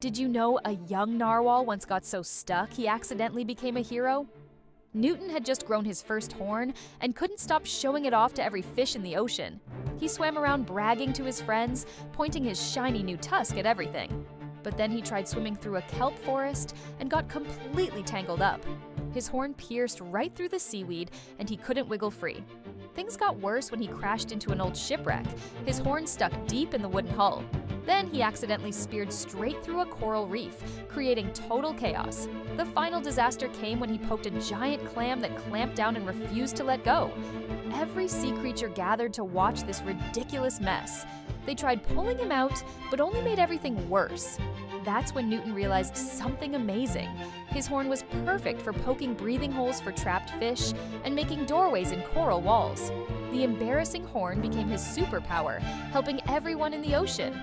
Did you know a young narwhal once got so stuck he accidentally became a hero? Newton had just grown his first horn and couldn't stop showing it off to every fish in the ocean. He swam around bragging to his friends, pointing his shiny new tusk at everything. But then he tried swimming through a kelp forest and got completely tangled up. His horn pierced right through the seaweed and he couldn't wiggle free. Things got worse when he crashed into an old shipwreck. His horn stuck deep in the wooden hull. Then he accidentally speared straight through a coral reef, creating total chaos. The final disaster came when he poked a giant clam that clamped down and refused to let go. Every sea creature gathered to watch this ridiculous mess. They tried pulling him out, but only made everything worse. That's when Newton realized something amazing. His horn was perfect for poking breathing holes for trapped fish and making doorways in coral walls. The embarrassing horn became his superpower, helping everyone in the ocean.